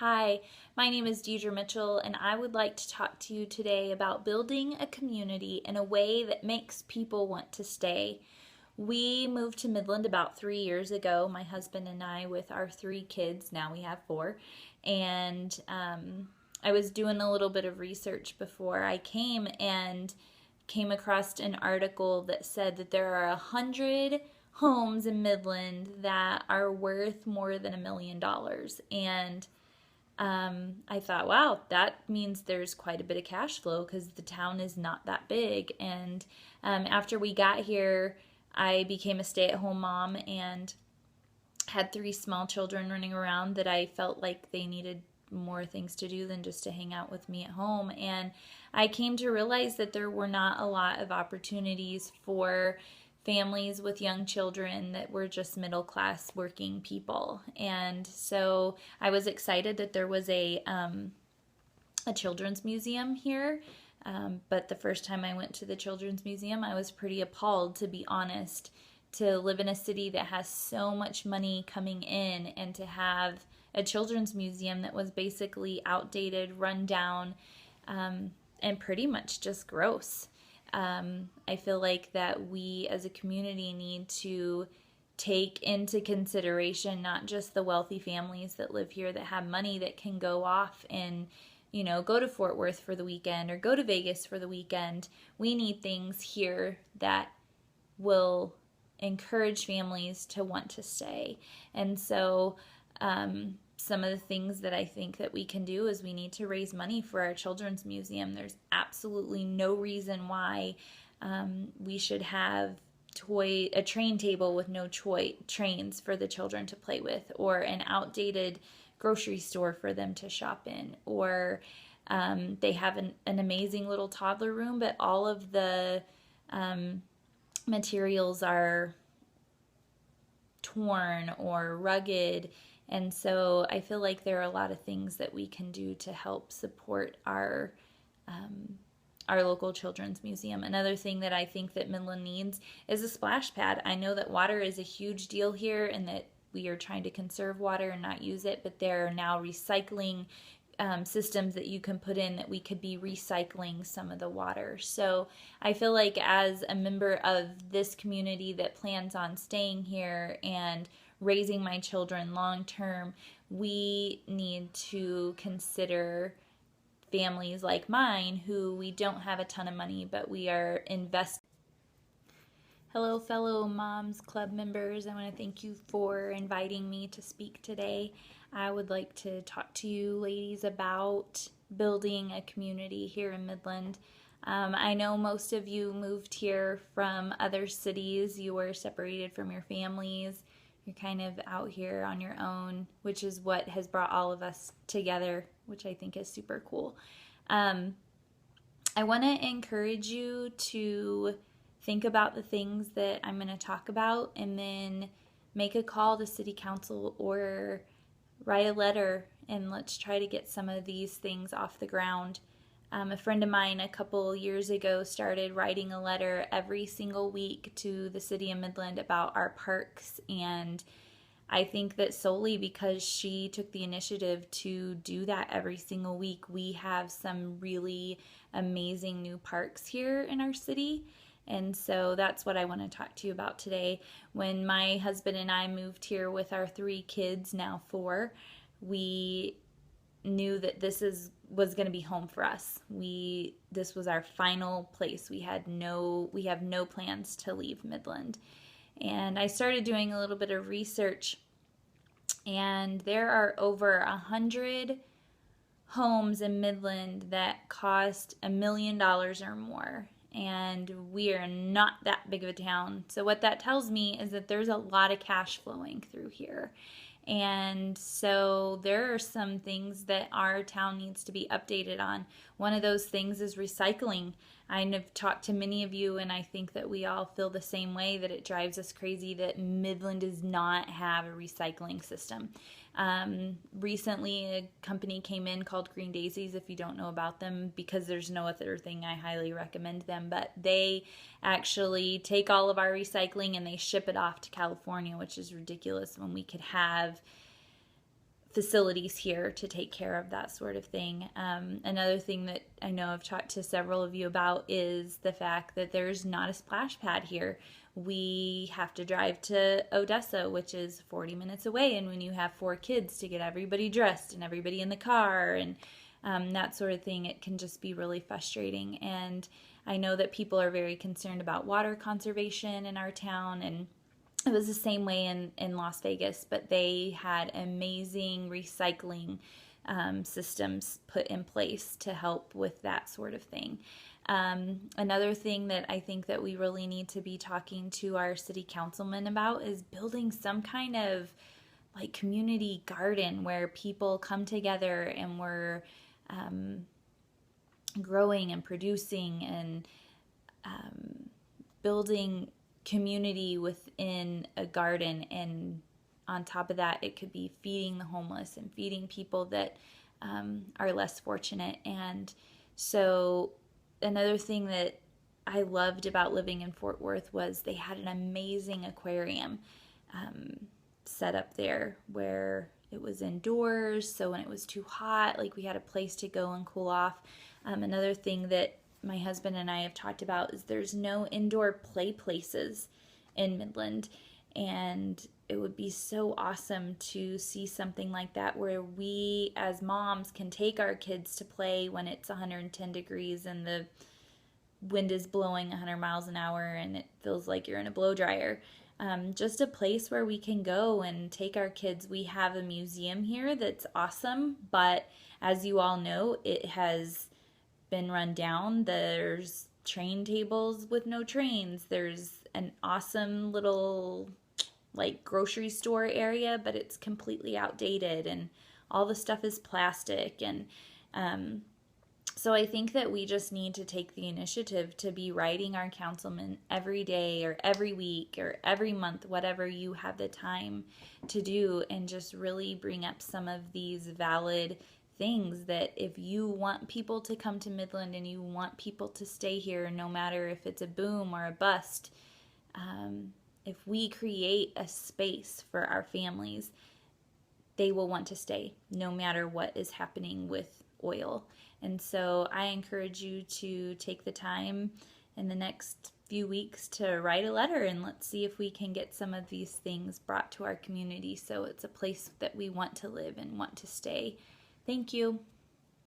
Hi, my name is Deidre Mitchell, and I would like to talk to you today about building a community in a way that makes people want to stay. We moved to Midland about 3 years ago, my husband and I, with our three kids. Now we have four. And I was doing a little bit of research before I came and came across an article that said that there are 100 homes in Midland that are worth more than $1 million. And I thought, wow, that means there's quite a bit of cash flow because the town is not that big. And after we got here, I became a stay at home mom and had three small children running around that I felt like they needed more things to do than just to hang out with me at home. And I came to realize that there were not a lot of opportunities for families with young children that were just middle class working people. And so I was excited that there was a children's museum here. But the first time I went to the children's museum, I was pretty appalled, to be honest, to live in a city that has so much money coming in and to have a children's museum that was basically outdated, run down, and pretty much just gross. I feel like that we as a community need to take into consideration not just the wealthy families that live here that have money that can go off and go to Fort Worth for the weekend or go to Vegas for the weekend. We need things here that will encourage families to want to stay. And so some of the things that I think that we can do is we need to raise money for our children's museum. There's absolutely no reason why we should have a train table with no trains for the children to play with, or an outdated grocery store for them to shop in, or they have an amazing little toddler room, but all of the materials are torn or rugged. And so I feel like there are a lot of things that we can do to help support our local children's museum. Another thing that I think that Midland needs is a splash pad. I know that water is a huge deal here and that we are trying to conserve water and not use it, but there are now recycling systems that you can put in that we could be recycling some of the water. So I feel like as a member of this community that plans on staying here and raising my children long term, we need to consider families like mine who we don't have a ton of money, but we are investing. Hello, fellow Moms Club members. I want to thank you for inviting me to speak today. I would like to talk to you ladies about building a community here in Midland. I know most of you moved here from other cities. You were separated from your families. You're kind of out here on your own, which is what has brought all of us together, which I think is super cool. I want to encourage you to think about the things that I'm going to talk about and then make a call to City Council or write a letter, and let's try to get some of these things off the ground. A friend of mine a couple years ago started writing a letter every single week to the city of Midland about our parks, and I think that solely because she took the initiative to do that every single week, we have some really amazing new parks here in our city. And so that's what I want to talk to you about today. When my husband and I moved here with our three kids, now four, we knew that was going to be home for us. This was our final place. We have no plans to leave Midland. And I started doing a little bit of research, and there are over 100 homes in Midland that cost $1 million or more. And we are not that big of a town. So what that tells me is that there's a lot of cash flowing through here. And so there are some things that our town needs to be updated on. One of those things is recycling. I've talked to many of you, and I think that we all feel the same way, that it drives us crazy that Midland does not have a recycling system. Recently, a company came in called Green Daisies, if you don't know about them, because there's no other thing, I highly recommend them, but they actually take all of our recycling and they ship it off to California, which is ridiculous when we could have facilities here to take care of that sort of thing. Another thing that I know I've talked to several of you about is the fact that there's not a splash pad here. We have to drive to Odessa, which is 40 minutes away, and when you have 4 kids, to get everybody dressed and everybody in the car and that sort of thing, it can just be really frustrating. And I know that people are very concerned about water conservation in our town, and it was the same way in Las Vegas, but they had amazing recycling systems put in place to help with that sort of thing. Another thing that I think that we really need to be talking to our city councilmen about is building some kind of like community garden where people come together and we're growing and producing and building community within a garden. And on top of that, it could be feeding the homeless and feeding people that are less fortunate. And so another thing that I loved about living in Fort Worth was they had an amazing aquarium set up there where it was indoors, so when it was too hot, like we had a place to go and cool off. Another thing that my husband and I have talked about is there's no indoor play places in Midland, and it would be so awesome to see something like that where we as moms can take our kids to play when it's 110 degrees and the wind is blowing 100 miles an hour and it feels like you're in a blow dryer. Just a place where we can go and take our kids. We have a museum here that's awesome, but as you all know, it has been run down. There's train tables with no trains. There's an awesome little like grocery store area, but it's completely outdated and all the stuff is plastic. And so I think that we just need to take the initiative to be writing our councilmen every day or every week or every month, whatever you have the time to do, and just really bring up some of these valid things that if you want people to come to Midland and you want people to stay here, no matter if it's a boom or a bust, if we create a space for our families, they will want to stay no matter what is happening with oil. And so I encourage you to take the time in the next few weeks to write a letter, and let's see if we can get some of these things brought to our community so it's a place that we want to live and want to stay. Thank you.